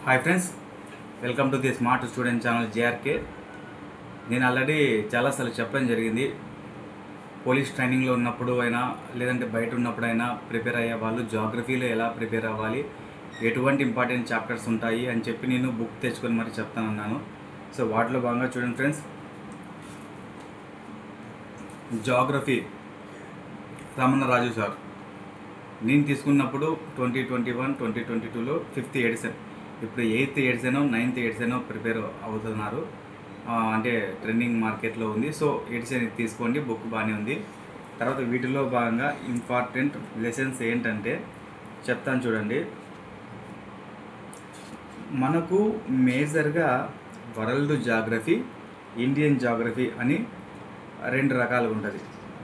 Hi friends, welcome to the smart student channel JRK. నేను already చాలాసార్లు చెప్పడం జరిగింది. పోలీస్ ట్రైనింగ్లో ఉన్నప్పుడు అయినా లేదంటే బయట ఉన్నప్పుడైనా ప్రిపేర్ అయ్యే వాళ్ళు జాగ్రఫీలో ఎలా ప్రిపేర్ అవ్వాలి, ఎటువంటి ఇంపార్టెంట్ చాప్టర్స్ ఉంటాయి అని చెప్పి నేను బుక్ తెచ్చుకొని మరి చెప్తానన్నాను. సో వాటిలో భాగంగా చూడండి ఫ్రెండ్స్, జాగ్రఫీ రమణ రాజు సార్ నేను తీసుకున్నప్పుడు 2021, 2022లో 5th ఎడిషన్, ఇప్పుడు 8th edition 9th edition prepare అవుతున్నారు. అంటే ట్రెండింగ్ మార్కెట్లో ఉంది. సో ఎడిషన్ తీసుకోండి, బుక్ బాగానే ఉంది. తర్వాత వీటిలో భాగంగా ఇంపార్టెంట్ లెసన్స్ ఏంటంటే చెప్తాను చూడండి. మనకు మేజర్గా వరల్డ్ జాగ్రఫీ, ఇండియన్ జాగ్రఫీ అని 2 రకాలుగా ఉంటుంది.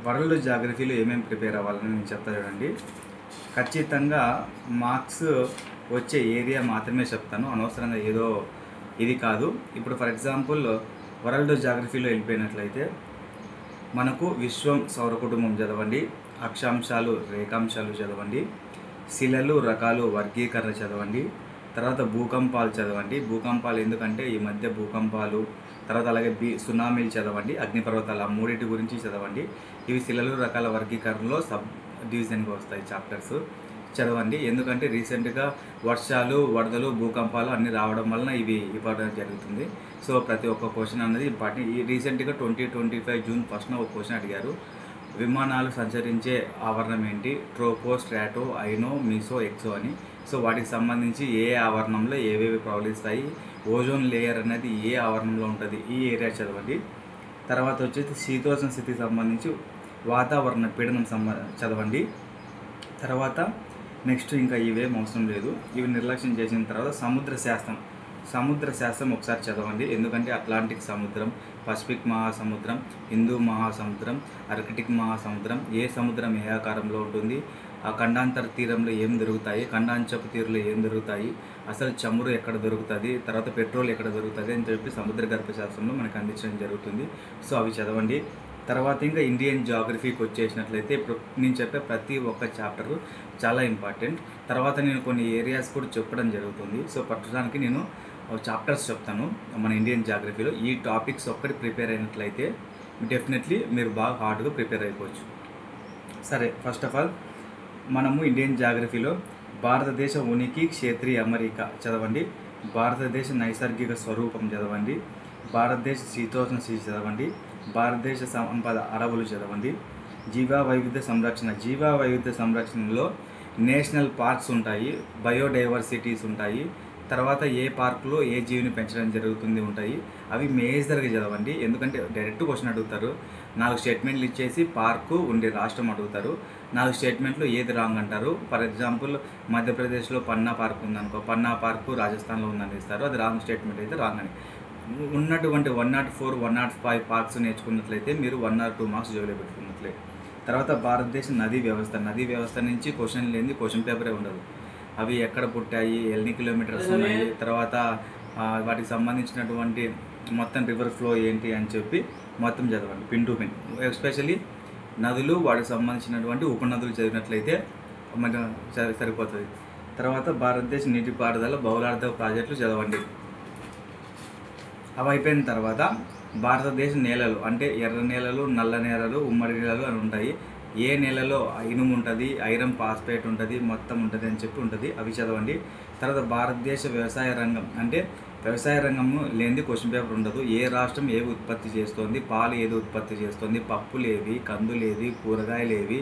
వరల్డ్ జాగ్రఫీలో ఏమేమి ప్రిపేర్ అవ్వాలని నేను చెప్తా చూడండి. ఖచ్చితంగా మార్క్స్ వచ్చే ఏరియా మాత్రమే చెప్తాను, అనవసరంగా ఏదో ఇది కాదు. ఇప్పుడు ఫర్ ఎగ్జాంపుల్ వరల్డ్ జాగ్రఫీలో వెళ్ళిపోయినట్లయితే మనకు విశ్వం సౌర కుటుంబం చదవండి, అక్షాంశాలు రేఖాంశాలు చదవండి, శిలలు రకాలు వర్గీకరణ చదవండి, తర్వాత భూకంపాలు చదవండి. భూకంపాలు ఎందుకంటే ఈ మధ్య భూకంపాలు, తర్వాత అలాగే సునామీలు చదవండి, అగ్నిపర్వతాలు, ఆ మూడింటి గురించి చదవండి. ఇవి శిలలు రకాల వర్గీకరణలో సబ్ డివిజన్గా వస్తాయి చాప్టర్స్, చదవండి. ఎందుకంటే రీసెంట్గా వర్షాలు, వరదలు, భూకంపాలు అన్నీ రావడం వలన ఇవి ఇవ్వడం జరుగుతుంది. సో ప్రతి ఒక్క క్వశ్చన్ అనేది ఇంపార్టెంట్. ఈ రీసెంట్గా 2025 జూన్ 1న ఒక క్వశ్చన్ అడిగారు. విమానాలు సంచరించే ఆవరణం ఏంటి? ట్రోపో, స్ట్రాటో, ఐనో, మీసో, ఎక్సో అని. సో వాటికి సంబంధించి ఏ ఆవరణంలో ఏవేవి ప్రవహిస్తాయి, ఓజోన్ లేయర్ అనేది ఏ ఆవరణంలో ఉంటుంది, ఈ ఏరియా చదవండి. తర్వాత వచ్చేసి శీతోష్ణ స్థితికి సంబంధించి వాతావరణ పీడనం చదవండి. తర్వాత నెక్స్ట్ ఇంకా ఇవేం అవసరం లేదు, ఇవి నిర్లక్ష్యం చేసిన తర్వాత సముద్ర శాస్త్రం ఒకసారి చదవండి. ఎందుకంటే అట్లాంటిక్ సముద్రం, పసిఫిక్ మహాసముద్రం, హిందూ మహాసముద్రం, ఆర్కిటిక్ మహాసముద్రం, ఏ సముద్రం ఏ ఆకారంలో ఉంటుంది, ఆ ఖండాంతర తీరంలో ఏం దొరుకుతాయి, ఖండాంచపు తీరులో ఏం దొరుకుతాయి, అసలు చమురు ఎక్కడ దొరుకుతుంది, తర్వాత పెట్రోల్ ఎక్కడ దొరుకుతుంది అని చెప్పి సముద్ర గర్భశాస్త్రంలో మనకు అందించడం జరుగుతుంది. సో అవి చదవండి. తర్వాత ఇంకా ఇండియన్ జాగ్రఫీకి వచ్చేసినట్లయితే ఇప్పుడు నేను చెప్పే ప్రతి ఒక్క చాప్టరు చాలా ఇంపార్టెంట్. తర్వాత నేను కొన్ని ఏరియాస్ కూడా చెప్పడం జరుగుతుంది. సో ప్రస్తుతానికి నేను చాప్టర్స్ చెప్తాను మన ఇండియన్ జాగ్రఫీలో. ఈ టాపిక్స్ ఒక్కటి ప్రిపేర్ అయినట్లయితే డెఫినెట్లీ మీరు బాగా హార్డ్గా ప్రిపేర్ అయిపోవచ్చు. సరే, ఫస్ట్ ఆఫ్ ఆల్ మనము ఇండియన్ జాగ్రఫీలో భారతదేశ ఉనికి, క్షేత్రీయ అమరిక చదవండి, భారతదేశ నైసర్గిక స్వరూపం చదవండి, భారతదేశ శీతోష్ణ స్థితి చదవండి, భారతదేశ సంపద అడవులు చదవండి, జీవ వైవిధ్య సంరక్షణలో నేషనల్ పార్క్స్ ఉంటాయి, బయోడైవర్సిటీస్ ఉంటాయి, తర్వాత ఏ పార్కులో ఏ జీవిని పెంచడం జరుగుతుంది ఉంటాయి. అవి మేజర్గా చదవండి. ఎందుకంటే డైరెక్ట్ క్వశ్చన్ అడుగుతారు. 4 స్టేట్మెంట్లు ఇచ్చేసి పార్కు ఉండే రాష్ట్రం అడుగుతారు. 4 స్టేట్మెంట్లో ఏది రాంగ్ అంటారు. ఫర్ ఎగ్జాంపుల్ మధ్యప్రదేశ్లో పన్నా పార్క్ ఉందనుకో, పన్నా పార్కు రాజస్థాన్లో ఉందని ఇస్తారు, అది రాంగ్ స్టేట్మెంట్ అయితే రాంగ్ అని. ఉన్నటువంటి 104, 105 పార్క్స్ నేర్చుకున్నట్లయితే మీరు 1 or 2 మార్క్స్ జోలో పెట్టుకున్నట్లే. తర్వాత భారతదేశ నదీ వ్యవస్థ నుంచి క్వశ్చన్ లేని క్వశ్చన్ పేపరే ఉండదు. అవి ఎక్కడ పుట్టాయి, ఎన్ని కిలోమీటర్స్ ఉన్నాయి, తర్వాత వాటికి సంబంధించినటువంటి మొత్తం రివర్ ఫ్లో ఏంటి అని చెప్పి మొత్తం చదవండి పిన్ టు పిన్. ఎస్పెషల్లీ నదులు, వాటికి సంబంధించినటువంటి ఉపనదులు చదివినట్లయితే మనకు సరిపోతుంది. తర్వాత భారతదేశ నీటిపారుదల బహుళార్థ ప్రాజెక్టులు చదవండి. అవి అయిపోయిన తర్వాత భారతదేశ నేలలు అంటే ఎర్ర నేలలు, నల్ల నేలలు, ఉమ్మడి నేలలు అని ఉంటాయి. ఏ నేలలో ఇనుము ఉంటుంది, ఐరన్ ఫాస్ఫేట్ ఉంటుంది, మొత్తం ఉంటుంది అని చెప్పి ఉంటుంది, అవి చదవండి. తర్వాత భారతదేశ వ్యవసాయ రంగం అంటే వ్యవసాయ రంగము లేనిది క్వశ్చన్ పేపర్ ఉండదు. ఏ రాష్ట్రం ఏవి ఉత్పత్తి చేస్తుంది, పాలు ఏది ఉత్పత్తి చేస్తుంది, పప్పులేవి, కందులేవి, కూరగాయలేవి,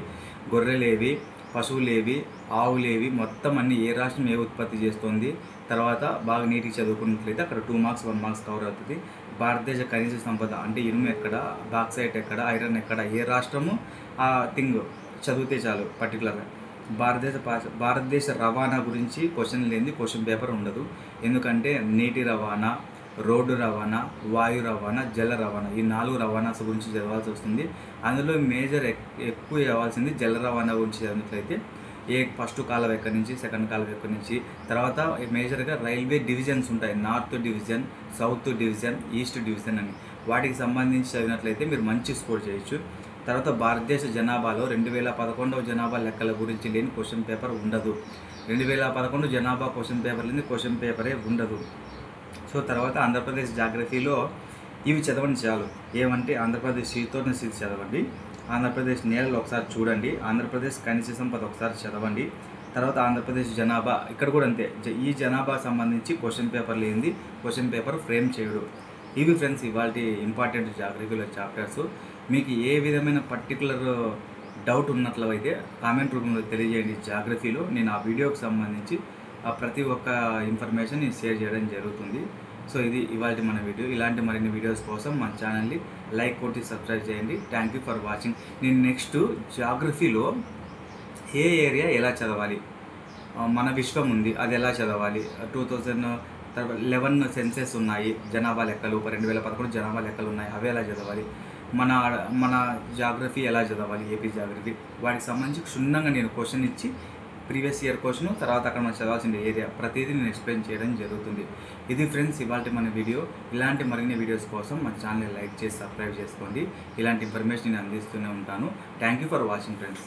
గొర్రెలేవి, పశువులేవి, ఆవులేవి, మొత్తం అన్ని ఏ రాష్ట్రం ఏ ఉత్పత్తి చేస్తుంది. తర్వాత బాగా నీటికి చదువుకున్నట్లయితే అక్కడ 2 మార్క్స్ 1 మార్క్స్ కవర్ అవుతుంది. భారతదేశ ఖనిజ సంపద అంటే ఇనుము ఎక్కడ, బాక్సైట్ ఎక్కడ, ఐరన్ ఎక్కడ, ఏ రాష్ట్రము ఆ థింగ్ చదివితే చాలు పర్టికులర్గా. భారతదేశ రవాణా గురించి క్వశ్చన్ లేనిది క్వశ్చన్ పేపర్ ఉండదు. ఎందుకంటే నీటి రవాణా, రోడ్డు రవాణా, వాయు రవాణా, జల రవాణా, ఈ 4 రవాణాస్ గురించి చదవాల్సి వస్తుంది. అందులో మేజర్ ఎక్కువ చదవాల్సింది జల రవాణా గురించి చదివినట్లయితే ఫస్ట్ కాలువ ఎక్కడి నుంచి, సెకండ్ కాలువ ఎక్కడి నుంచి, తర్వాత మేజర్గా రైల్వే డివిజన్స్ ఉంటాయి, north division, south division, east division అని. వాటికి సంబంధించి చదివినట్లయితే మీరు మంచి స్కోర్ చేయొచ్చు. తర్వాత భారతదేశ జనాభాలో 2011 జనాభా లెక్కల గురించి లేని క్వశ్చన్ పేపర్ ఉండదు. 2011 జనాభా క్వశ్చన్ పేపర్ లేని క్వశ్చన్ పేపరే ఉండదు. సో తర్వాత ఆంధ్రప్రదేశ్ జాగ్రఫీలో ఇవి చదవండి చాలు. ఏమంటే ఆంధ్రప్రదేశ్ శీతోష్ణ స్థితి చదవండి, ఆంధ్రప్రదేశ్ నేలలు ఒకసారి చూడండి, ఆంధ్రప్రదేశ్ ఖనిజ సంపద ఒకసారి చదవండి. తర్వాత ఆంధ్రప్రదేశ్ జనాభా, ఇక్కడ కూడా అంతే, ఈ జనాభా సంబంధించి క్వశ్చన్ పేపర్ లేనిది క్వశ్చన్ పేపర్ ఫ్రేమ్ చేయడు. ఇవి ఫ్రెండ్స్ ఇవాళ ఇంపార్టెంట్ జాగ్రఫీలో చాప్టర్స్. మీకు ఏ విధమైన పర్టికులర్ డౌట్ ఉన్నట్లయితే కామెంట్ రూపంలో తెలియజేయండి. జాగ్రఫీలో నేను ఆ వీడియోకి సంబంధించి ప్రతి ఒక్క ఇన్ఫర్మేషన్ నేను షేర్ చేయడం జరుగుతుంది. సో ఇది ఇవాళ మన వీడియో. ఇలాంటి మరిన్ని వీడియోస్ కోసం మన ఛానల్ని లైక్ కొట్టి సబ్స్క్రైబ్ చేయండి. Thank you for watching. నేను నెక్స్ట్ జాగ్రఫీలో ఏ ఏరియా ఎలా చదవాలి, మన విశ్వం ఉంది అది ఎలా చదవాలి, 2011 సెన్సెస్ ఉన్నాయి, జనాభా లెక్కలు 2011 జనాభా లెక్కలు ఉన్నాయి, అవి ఎలా చదవాలి, మన జాగ్రఫీ ఎలా చదవాలి, ఏపీ జాగ్రఫీ, వాటికి సంబంధించి క్షుణ్ణంగా నేను క్వశ్చన్ ఇచ్చి ప్రీవియస్ ఇయర్ క్వశ్చన్, తర్వాత అక్కడ మనం చదవాల్సిన ఏరియా ప్రతిదీ నేను ఎక్స్ప్లెయిన్ చేయడం జరుగుతుంది. ఇది ఫ్రెండ్స్ ఇవాళ మన వీడియో. ఇలాంటి మరిన్ని వీడియోస్ కోసం మన ఛానల్ని లైక్ చేసి సబ్స్క్రైబ్ చేసుకోండి. ఇలాంటి ఇన్ఫర్మేషన్ నేను అందిస్తూనే ఉంటాను. Thank you for watching friends.